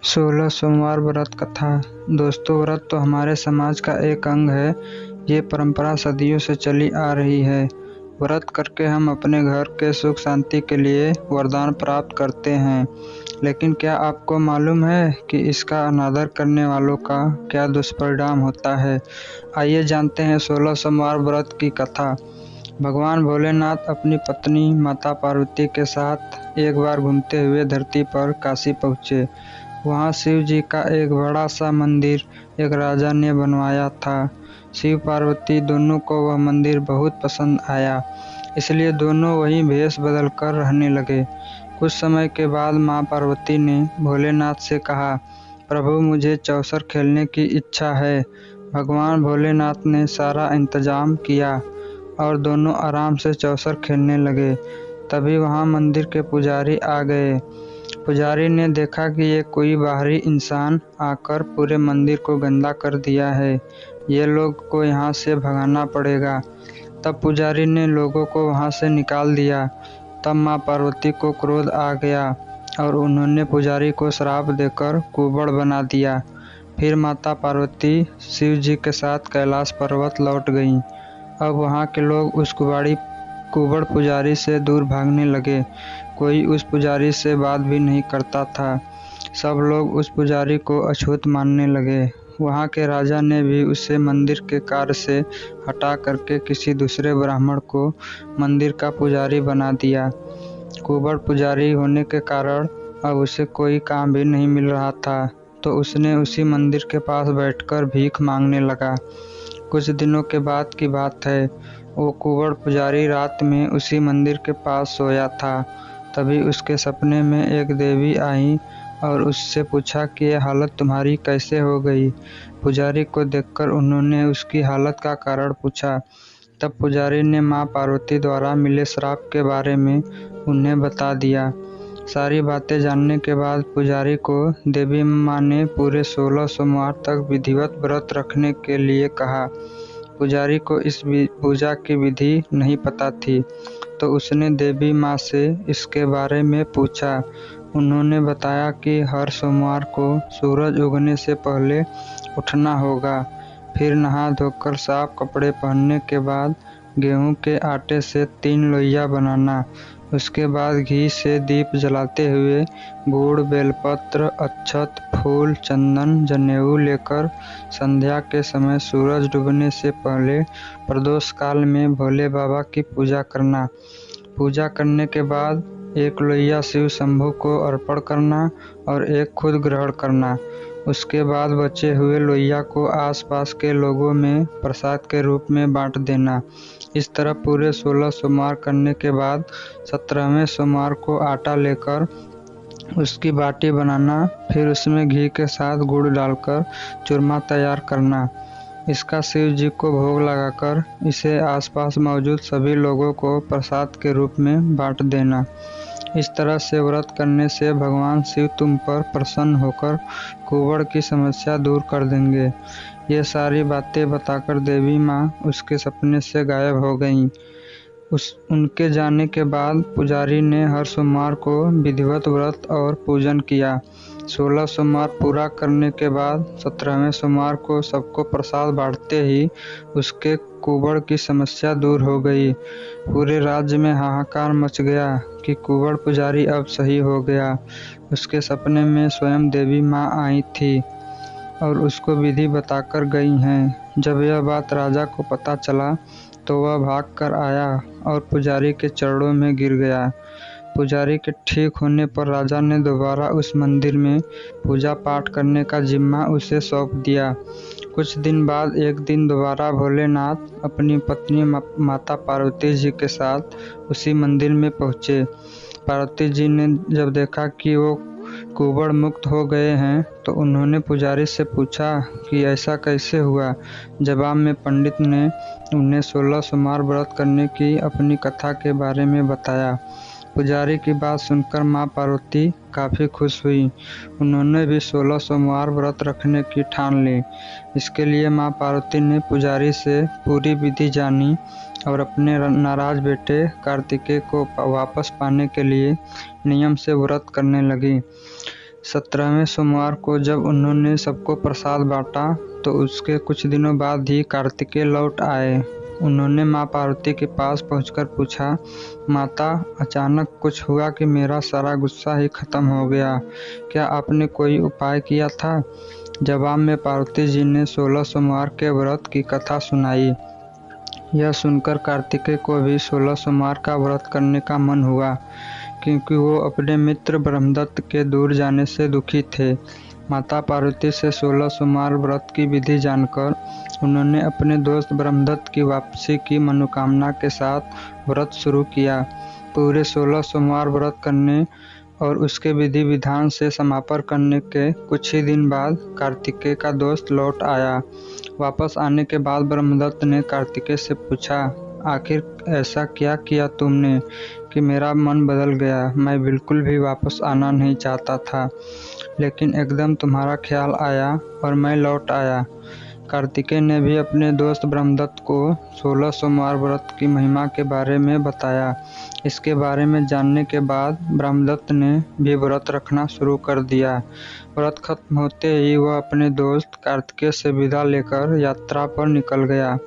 16 सोमवार व्रत कथा। दोस्तों, व्रत तो हमारे समाज का एक अंग है। ये परंपरा सदियों से चली आ रही है। व्रत करके हम अपने घर के सुख शांति के लिए वरदान प्राप्त करते हैं। लेकिन क्या आपको मालूम है कि इसका अनादर करने वालों का क्या दुष्परिणाम होता है? आइए जानते हैं 16 सोमवार व्रत की कथा। भगवान भोलेनाथ अपनी पत्नी माता पार्वती के साथ एक बार घूमते हुए धरती पर काशी पहुँचे। वहाँ शिव जी का एक बड़ा सा मंदिर एक राजा ने बनवाया था। शिव पार्वती दोनों को वह मंदिर बहुत पसंद आया, इसलिए दोनों वहीं भेष बदल कर रहने लगे। कुछ समय के बाद माँ पार्वती ने भोलेनाथ से कहा, प्रभु, मुझे चौसर खेलने की इच्छा है। भगवान भोलेनाथ ने सारा इंतजाम किया और दोनों आराम से चौसर खेलने लगे। तभी वहाँ मंदिर के पुजारी आ गए। पुजारी ने देखा कि ये कोई बाहरी इंसान आकर पूरे मंदिर को गंदा कर दिया है। ये लोग को यहाँ से भगाना पड़ेगा। तब पुजारी ने लोगों को वहाँ से निकाल दिया। तब माँ पार्वती को क्रोध आ गया और उन्होंने पुजारी को श्राप देकर कुबड़ बना दिया। फिर माता पार्वती शिव जी के साथ कैलाश पर्वत लौट गईं। अब वहाँ के लोग उस कुबड़ पुजारी से दूर भागने लगे। कोई उस पुजारी से बात भी नहीं करता था। सब लोग उस पुजारी को अछूत मानने लगे। वहाँ के राजा ने भी उसे मंदिर के कार्य से हटा करके किसी दूसरे ब्राह्मण को मंदिर का पुजारी बना दिया। कुबड़ पुजारी होने के कारण अब उसे कोई काम भी नहीं मिल रहा था, तो उसने उसी मंदिर के पास बैठकर भीख मांगने लगा। कुछ दिनों के बाद की बात है। वो कुबड़ पुजारी रात में उसी मंदिर के पास सोया था। तभी उसके सपने में एक देवी आई और उससे पूछा कि ये हालत तुम्हारी कैसे हो गई। पुजारी को देखकर उन्होंने उसकी हालत का कारण पूछा। तब पुजारी ने माँ पार्वती द्वारा मिले श्राप के बारे में उन्हें बता दिया। सारी बातें जानने के बाद पुजारी को देवी माँ ने पूरे 16 सोमवार तक विधिवत व्रत रखने के लिए कहा। पुजारी को इस पूजा की विधि नहीं पता थी, तो उसने देवी माँ से इसके बारे में पूछा। उन्होंने बताया कि हर सोमवार को सूरज उगने से पहले उठना होगा। फिर नहा धोकर साफ कपड़े पहनने के बाद गेहूं के आटे से 3 लोइयाँ बनाना। उसके बाद घी से दीप जलाते हुए गुड़, बेलपत्र, अक्षत, फूल, चंदन, जनेऊ लेकर संध्या के समय सूरज डूबने से पहले प्रदोष काल में भोले बाबा की पूजा करना। पूजा करने के बाद 1 लोइया शिव शंभू को अर्पण करना और 1 खुद ग्रहण करना। उसके बाद बचे हुए लोइया को आसपास के लोगों में प्रसाद के रूप में बांट देना। इस तरह पूरे 16 सोमवार करने के बाद 17वें सोमवार को आटा लेकर उसकी बाटी बनाना। फिर उसमें घी के साथ गुड़ डालकर चूरमा तैयार करना। इसका शिव जी को भोग लगाकर इसे आसपास मौजूद सभी लोगों को प्रसाद के रूप में बांट देना। इस तरह से व्रत करने से भगवान शिव तुम पर प्रसन्न होकर कुबड़ की समस्या दूर कर देंगे। ये सारी बातें बताकर देवी माँ उसके सपने से गायब हो गईं। उनके जाने के बाद पुजारी ने हर सोमवार को विधिवत व्रत और पूजन किया। 16 सोमवार पूरा करने के बाद 17वें सोमवार को सबको प्रसाद बांटते ही उसके कुबड़ की समस्या दूर हो गई। पूरे राज्य में हाहाकार मच गया कि कुबड़ पुजारी अब सही हो गया। उसके सपने में स्वयं देवी माँ आई थी और उसको विधि बताकर गई हैं। जब यह बात राजा को पता चला तो वह भाग कर आया और पुजारी के चरणों में गिर गया। पुजारी के ठीक होने पर राजा ने दोबारा उस मंदिर में पूजा पाठ करने का जिम्मा उसे सौंप दिया। कुछ दिन बाद एक दिन दोबारा भोलेनाथ अपनी पत्नी माता पार्वती जी के साथ उसी मंदिर में पहुँचे। पार्वती जी ने जब देखा कि वो कुबड़ मुक्त हो गए हैं, तो उन्होंने पुजारी से पूछा कि ऐसा कैसे हुआ। जवाब में पंडित ने उन्हें 16 सोमवार व्रत करने की अपनी कथा के बारे में बताया। पुजारी की बात सुनकर माँ पार्वती काफ़ी खुश हुई। उन्होंने भी 16 सोमवार व्रत रखने की ठान ली। इसके लिए माँ पार्वती ने पुजारी से पूरी विधि जानी और अपने नाराज बेटे कार्तिकेय को वापस पाने के लिए नियम से व्रत करने लगी। 17वें सोमवार को जब उन्होंने सबको प्रसाद बांटा तो उसके कुछ दिनों बाद ही कार्तिकेय लौट आए। उन्होंने माँ पार्वती के पास पहुंचकर पूछा, माता, अचानक कुछ हुआ कि मेरा सारा गुस्सा ही खत्म हो गया। क्या आपने कोई उपाय किया था? जवाब में पार्वती जी ने 16 सोमवार के व्रत की कथा सुनाई। यह सुनकर कार्तिकेय को भी 16 सोमवार का व्रत करने का मन हुआ, क्योंकि वो अपने मित्र ब्रह्मदत्त के दूर जाने से दुखी थे। माता पार्वती से 16 सोमवार व्रत की विधि जानकर उन्होंने अपने दोस्त ब्रह्मदत्त की वापसी की मनोकामना के साथ व्रत शुरू किया। पूरे 16 सोमवार व्रत करने और उसके विधि विधान से समापन करने के कुछ ही दिन बाद कार्तिकेय का दोस्त लौट आया। वापस आने के बाद ब्रह्मदत्त ने कार्तिकेय से पूछा, आखिर ऐसा क्या किया तुमने कि मेरा मन बदल गया? मैं बिल्कुल भी वापस आना नहीं चाहता था, लेकिन एकदम तुम्हारा ख्याल आया और मैं लौट आया। कार्तिकेय ने भी अपने दोस्त ब्रह्मदत्त को 16 सोमवार व्रत की महिमा के बारे में बताया। इसके बारे में जानने के बाद ब्रह्मदत्त ने भी व्रत रखना शुरू कर दिया। व्रत खत्म होते ही वह अपने दोस्त कार्तिकेय से विदा लेकर यात्रा पर निकल गया।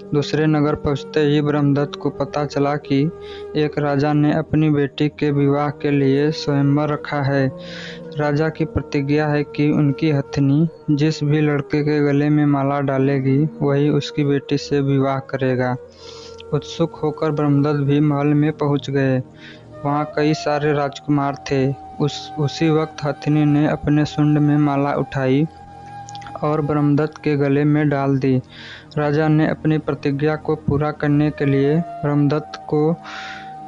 दूसरे नगर पहुंचते ही ब्रह्मदत्त को पता चला कि एक राजा ने अपनी बेटी के विवाह के लिए स्वयंवर रखा है। राजा की प्रतिज्ञा है कि उनकी हथनी जिस भी लड़के के गले में माला डालेगी वही उसकी बेटी से विवाह करेगा। उत्सुक होकर ब्रह्मदत्त भी महल में पहुंच गए। वहां कई सारे राजकुमार थे। उसी वक्त हथनी ने अपने सुंड में माला उठाई और ब्रह्मदत्त के गले में डाल दी। राजा ने अपनी प्रतिज्ञा को पूरा करने के लिए ब्रह्मदत्त को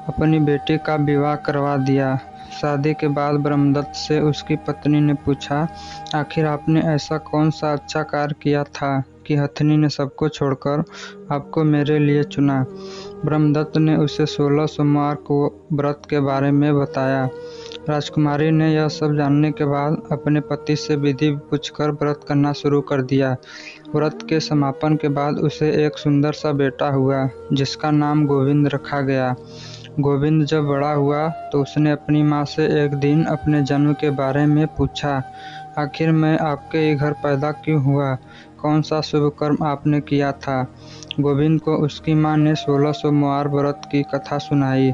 अपनी बेटी का विवाह करवा दिया। शादी के बाद ब्रह्मदत्त से उसकी पत्नी ने पूछा, आखिर आपने ऐसा कौन सा अच्छा कार्य किया था कि हथनी ने सबको छोड़कर आपको मेरे लिए चुना? ब्रह्मदत्त ने उसे 16 सोमवार को व्रत के बारे में बताया। राजकुमारी ने यह सब जानने के बाद अपने पति से विधि पूछकर व्रत करना शुरू कर दिया। व्रत के समापन के बाद उसे एक सुंदर सा बेटा हुआ, जिसका नाम गोविंद रखा गया। गोविंद जब बड़ा हुआ तो उसने अपनी माँ से एक दिन अपने जन्म के बारे में पूछा, आखिर मैं आपके ही घर पैदा क्यों हुआ? कौन सा शुभ कर्म आपने किया था? गोविंद को उसकी माँ ने 16 सोमवार व्रत की कथा सुनाई।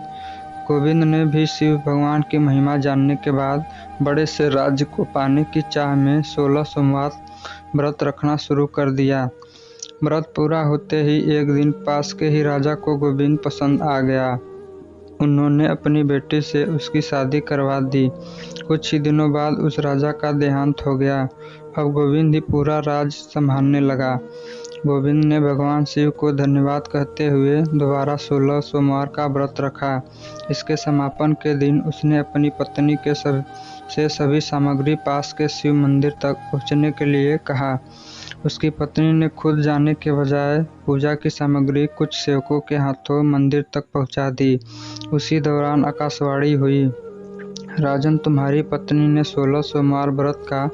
गोविंद ने भी शिव भगवान की महिमा जानने के बाद बड़े से राज्य को पाने की चाह में 16 सोमवार व्रत रखना शुरू कर दिया। व्रत पूरा होते ही एक दिन पास के ही राजा को गोविंद पसंद आ गया। उन्होंने अपनी बेटी से उसकी शादी करवा दी। कुछ ही दिनों बाद उस राजा का देहांत हो गया। अब गोविंद ही पूरा राज्य संभालने लगा। गोविंद ने भगवान शिव को धन्यवाद कहते हुए दोबारा 16 सोमवार का व्रत रखा। इसके समापन के दिन उसने अपनी पत्नी के से सभी सामग्री पास के शिव मंदिर तक पहुंचने के लिए कहा। उसकी पत्नी ने खुद जाने के बजाय पूजा की सामग्री कुछ सेवकों के हाथों मंदिर तक पहुंचा दी। उसी दौरान आकाशवाणी हुई, राजन, तुम्हारी पत्नी ने 16 सोमवार व्रत का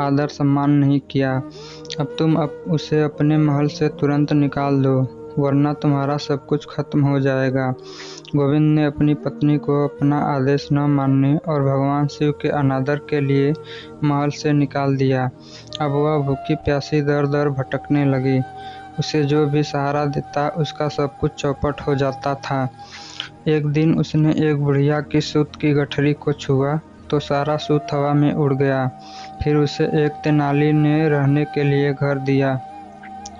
आदर सम्मान नहीं किया। अब तुम उसे अपने महल से तुरंत निकाल दो, वरना तुम्हारा सब कुछ खत्म हो जाएगा। गोविंद ने अपनी पत्नी को अपना आदेश न मानने और भगवान शिव के अनादर के लिए महल से निकाल दिया। अब वह भूखी प्यासी दर दर भटकने लगी। उसे जो भी सहारा देता उसका सब कुछ चौपट हो जाता था। एक दिन उसने एक बुढ़िया की सूत की गठरी को छुआ तो सारा सूत हवा में उड़ गया। फिर उसे एक तेनाली ने रहने के लिए घर दिया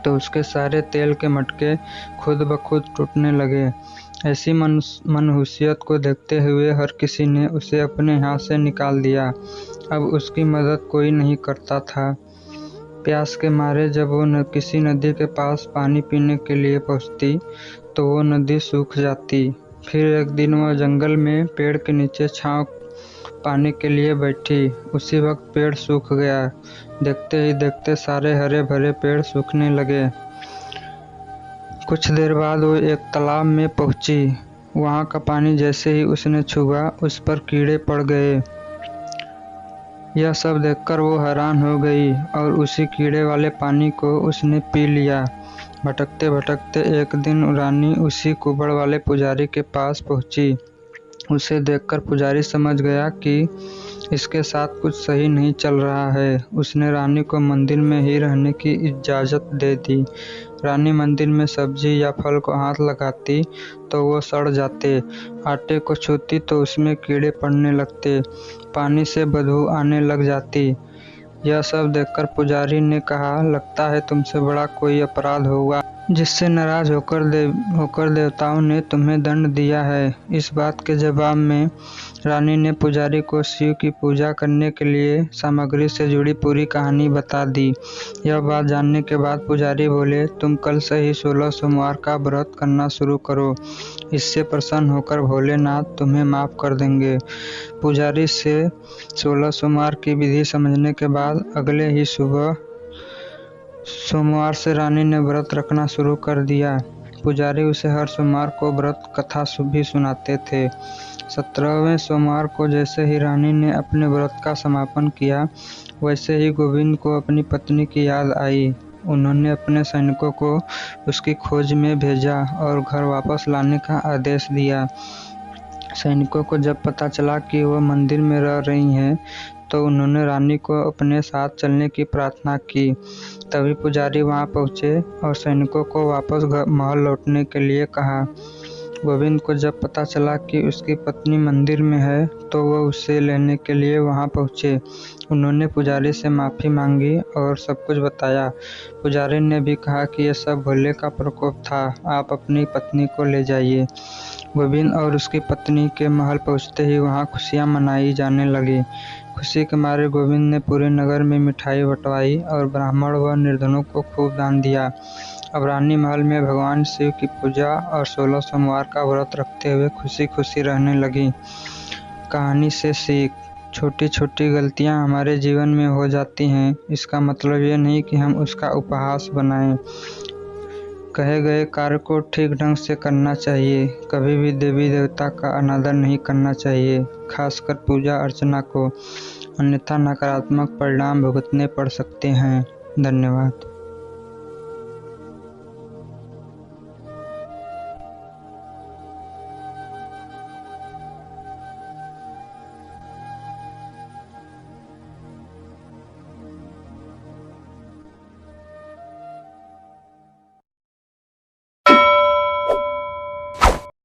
तो उसके सारे तेल के मटके खुद ब खुद टूटने लगे। ऐसी मनहूसियत को देखते हुए हर किसी ने उसे अपने हाथ से निकाल दिया। अब उसकी मदद कोई नहीं करता था। प्यास के मारे जब वो किसी नदी के पास पानी पीने के लिए पहुंचती तो वो नदी सूख जाती। फिर एक दिन वह जंगल में पेड़ के नीचे छांव पाने के लिए बैठी। उसी वक्त पेड़ सूख गया। देखते ही देखते सारे हरे भरे पेड़ सूखने लगे। कुछ देर बाद वो एक तालाब में पहुंची। वहां का पानी जैसे ही उसने छुआ उस पर कीड़े पड़ गए। यह सब देखकर वो हैरान हो गई और उसी कीड़े वाले पानी को उसने पी लिया। भटकते भटकते एक दिन रानी उसी कुबड़ वाले पुजारी के पास पहुंची। उसे देखकर पुजारी समझ गया कि इसके साथ कुछ सही नहीं चल रहा है। उसने रानी को मंदिर में ही रहने की इजाज़त दे दी। रानी मंदिर में सब्जी या फल को हाथ लगाती तो वो सड़ जाते, आटे को छूती तो उसमें कीड़े पड़ने लगते, पानी से बदबू आने लग जाती। यह सब देखकर पुजारी ने कहा, लगता है तुमसे बड़ा कोई अपराध होगा, जिससे नाराज होकर देवताओं ने तुम्हें दंड दिया है। इस बात के जवाब में रानी ने पुजारी को शिव की पूजा करने के लिए सामग्री से जुड़ी पूरी कहानी बता दी। यह बात जानने के बाद पुजारी बोले, तुम कल से ही 16 सोमवार का व्रत करना शुरू करो। इससे प्रसन्न होकर भोलेनाथ तुम्हें माफ कर देंगे। पुजारी से 16 सोमवार की विधि समझने के बाद अगले ही सुबह सोमवार से रानी ने व्रत रखना शुरू कर दिया। पुजारी उसे हर सोमवार को व्रत कथा भी सुनाते थे। 17वें सोमवार को जैसे ही रानी ने अपने व्रत का समापन किया, वैसे ही गोविंद को अपनी पत्नी की याद आई। उन्होंने अपने सैनिकों को उसकी खोज में भेजा और घर वापस लाने का आदेश दिया। सैनिकों को जब पता चला कि वह मंदिर में रह रही हैं, तो उन्होंने रानी को अपने साथ चलने की प्रार्थना की। तभी पुजारी वहां पहुंचे और सैनिकों को वापस महल लौटने के लिए कहा। गोविंद को जब पता चला कि उसकी पत्नी मंदिर में है, तो वह उसे लेने के लिए वहां पहुंचे। उन्होंने पुजारी से माफ़ी मांगी और सब कुछ बताया। पुजारी ने भी कहा कि यह सब भोले का प्रकोप था, आप अपनी पत्नी को ले जाइए। गोविंद और उसकी पत्नी के महल पहुंचते ही वहां खुशियां मनाई जाने लगी। खुशी के मारे गोविंद ने पूरे नगर में मिठाई बंटवाई और ब्राह्मण व निर्धनों को खूब दान दिया। अब रानी महल में भगवान शिव की पूजा और 16 सोमवार का व्रत रखते हुए खुशी खुशी रहने लगी। कहानी से सीख, छोटी छोटी गलतियां हमारे जीवन में हो जाती हैं, इसका मतलब ये नहीं कि हम उसका उपहास बनाएं। कहे गए कार्य को ठीक ढंग से करना चाहिए। कभी भी देवी देवता का अनादर नहीं करना चाहिए, खासकर पूजा अर्चना को, अन्यथा नकारात्मक परिणाम भुगतने पड़ सकते हैं। धन्यवाद।